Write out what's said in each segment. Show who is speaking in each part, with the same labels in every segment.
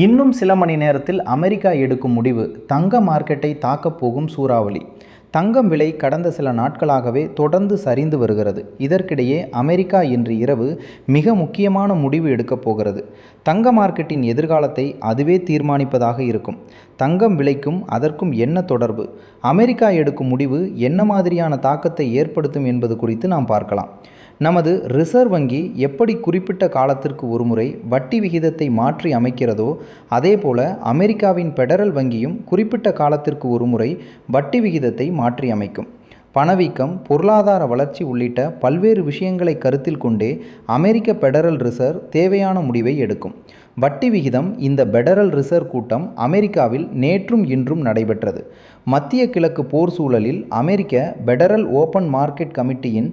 Speaker 1: இன்னும் சில மணி நேரத்தில் அமெரிக்கா எடுக்கும் முடிவு தங்க மார்க்கெட்டை தாக்கப் போகும் சூறாவளி. தங்கம் விலை கடந்த சில நாட்களாகவே தொடர்ந்து சரிந்து வருகிறது. இதற்கிடையே அமெரிக்கா இன்று இரவு மிக முக்கியமான முடிவு எடுக்கப் போகிறது. தங்க மார்க்கெட்டின் எதிர்காலத்தை அதுவே தீர்மானிப்பதாக இருக்கும். தங்கம் விலைக்கும் அதற்கும் என்ன தொடர்பு? அமெரிக்கா எடுக்கும் முடிவு என்ன மாதிரியான தாக்கத்தை ஏற்படுத்தும் என்பது குறித்து நாம் பார்க்கலாம். நமது ரிசர்வ் வங்கி எப்படி குறிப்பிட்ட காலத்திற்கு ஒருமுறை வட்டி விகிதத்தை மாற்றி அமைக்கிறதோ அதேபோல அமெரிக்காவின் பெடரல் வங்கியும் குறிப்பிட்ட காலத்திற்கு ஒருமுறை வட்டி விகிதத்தை மாற்றி அமைக்கும். பணவீக்கம், பொருளாதார வளர்ச்சி உள்ளிட்ட பல்வேறு விஷயங்களை கருத்தில் கொண்டே அமெரிக்க பெடரல் ரிசர்வ் தேவையான முடிவை எடுக்கும். வட்டி விகிதம். இந்த பெடரல் ரிசர்வ் கூட்டம் அமெரிக்காவில் நேற்றும் இன்றும் நடைபெற்றது. மத்திய கிழக்கு போர் சூழலில் அமெரிக்க பெடரல் ஓப்பன் மார்க்கெட் கமிட்டியின்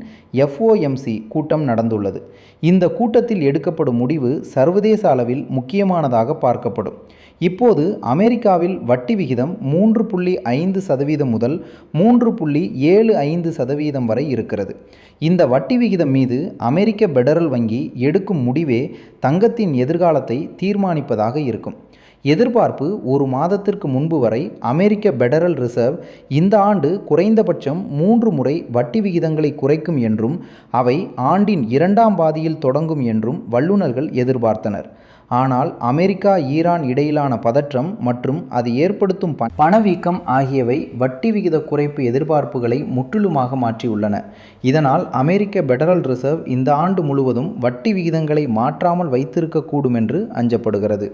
Speaker 1: FOMC கூட்டம் நடந்துள்ளது. இந்த கூட்டத்தில் எடுக்கப்படும் முடிவு சர்வதேச அளவில் முக்கியமானதாக பார்க்கப்படும். இப்போது அமெரிக்காவில் வட்டி விகிதம் 3.5% முதல் 3.75% வரை இருக்கிறது. இந்த வட்டி விகிதம் மீது அமெரிக்க பெடரல் வங்கி எடுக்கும் முடிவே தங்கத்தின் எதிர்காலத்தை தீர்மானிப்பதாக இருக்கும். எதிர்பார்ப்பு ஒரு மாதத்திற்கு முன்பு வரை அமெரிக்க பெடரல் ரிசர்வ் இந்த ஆண்டு குறைந்தபட்சம் 3 முறை வட்டி விகிதங்களை குறைக்கும் என்றும் அவை ஆண்டின் 2ஆம் பாதியில் தொடங்கும் என்றும் வல்லுநர்கள் எதிர்பார்த்தனர். ஆனால் அமெரிக்கா ஈரான் இடையிலான பதற்றம் மற்றும் அது ஏற்படுத்தும் பணவீக்கம் ஆகியவை வட்டி விகித குறைப்பு எதிர்பார்ப்புகளை முற்றிலுமாக மாற்றியுள்ளன. இதனால் அமெரிக்க பெடரல் ரிசர்வ் இந்த ஆண்டு முழுவதும் வட்டி விகிதங்களை மாற்றாமல் வைத்திருக்கக்கூடும் என்று அஞ்சப்படுகிறது.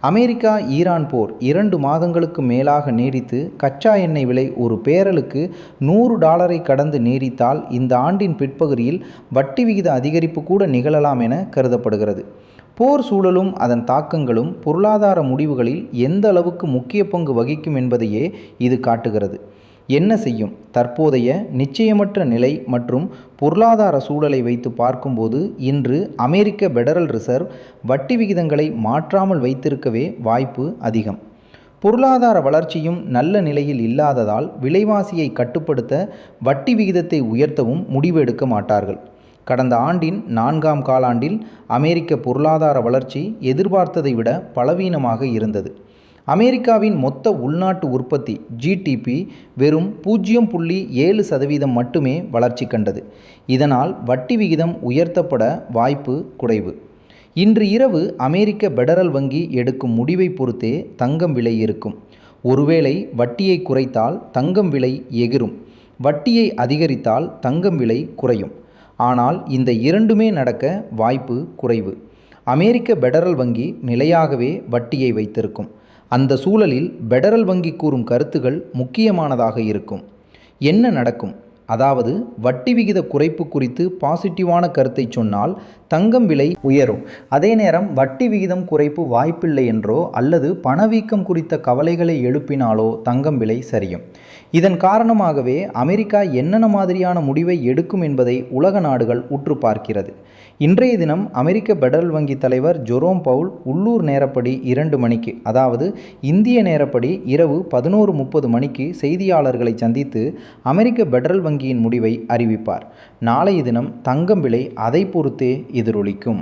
Speaker 1: அமெரிக்கா ஈரான் போர் 2 மாதங்களுக்கு மேலாக நீடித்து கச்சா எண்ணெய் விலை ஒரு பேரலுக்கு $100 கடந்து நீடித்தால் இந்த ஆண்டின் பிற்பகுதியில் வட்டி விகித அதிகரிப்பு கூட நிகழலாம் என கருதப்படுகிறது. போர் சூழலும் அதன் தாக்கங்களும் பொருளாதார முடிவுகளில் எந்த அளவுக்கு முக்கிய பங்கு வகிக்கும் என்பதையே இது காட்டுகிறது. என்ன செய்யும்? தற்போதைய நிச்சயமற்ற நிலை மற்றும் பொருளாதார சூழலை வைத்து பார்க்கும்போது இன்று அமெரிக்க பெடரல் ரிசர்வ் வட்டி விகிதங்களை மாற்றாமல் வைத்திருக்கவே வாய்ப்பு அதிகம். பொருளாதார வளர்ச்சியும் நல்ல நிலையில் இல்லாததால் விலைவாசியை கட்டுப்படுத்த வட்டி விகிதத்தை உயர்த்தவும் முடிவெடுக்க மாட்டார்கள். கடந்த ஆண்டின் 4ஆம் காலாண்டில் அமெரிக்க பொருளாதார வளர்ச்சி எதிர்பார்த்ததை விட பலவீனமாக இருந்தது. அமெரிக்காவின் மொத்த உள்நாட்டு உற்பத்தி GDP வெறும் 0.7% மட்டுமே வளர்ச்சி கண்டது. இதனால் வட்டி விகிதம் உயர்த்தப்பட வாய்ப்பு குறைவு. இன்று இரவு அமெரிக்க பெடரல் வங்கி எடுக்கும் முடிவை பொறுத்தே தங்கம் விலை இருக்கும். ஒருவேளை வட்டியை குறைத்தால் தங்கம் விலை எகிரும். வட்டியை அதிகரித்தால் தங்கம் விலை குறையும். ஆனால் இந்த இரண்டுமே நடக்க வாய்ப்பு குறைவு. அமெரிக்க பெடரல் வங்கி நிலையாகவே வட்டியை வைத்திருக்கும். அந்த சூழலில் பெடரல் வங்கி கூறும் கருத்துகள் முக்கியமானதாக இருக்கும். என்ன நடக்கும்? அதாவது வட்டி விகித குறைப்பு குறித்து பாசிட்டிவான கருத்தை சொன்னால் தங்கம் விலை உயரும். அதே நேரம் வட்டி விகிதம் குறைப்பு வாய்ப்பில்லை என்றோ அல்லது பணவீக்கம் குறித்த கவலைகளை எழுப்பினாலோ தங்கம் விலை சரியும். இதன் காரணமாகவே அமெரிக்கா என்னென்ன மாதிரியான முடிவை எடுக்கும் என்பதை உலக நாடுகள் உற்று பார்க்கிறது. இன்றைய தினம் அமெரிக்க பெடரல் வங்கி தலைவர் ஜெரோம் பவுல் உள்ளூர் நேரப்படி 2 மணிக்கு, அதாவது இந்திய நேரப்படி இரவு 11:30 மணிக்கு செய்தியாளர்களை சந்தித்து அமெரிக்க பெடரல் வங்கியின் முடிவை அறிவிப்பார். நாளைய தினம் தங்கம் விலை அதை பொறுத்தே எதிரொலிக்கும்.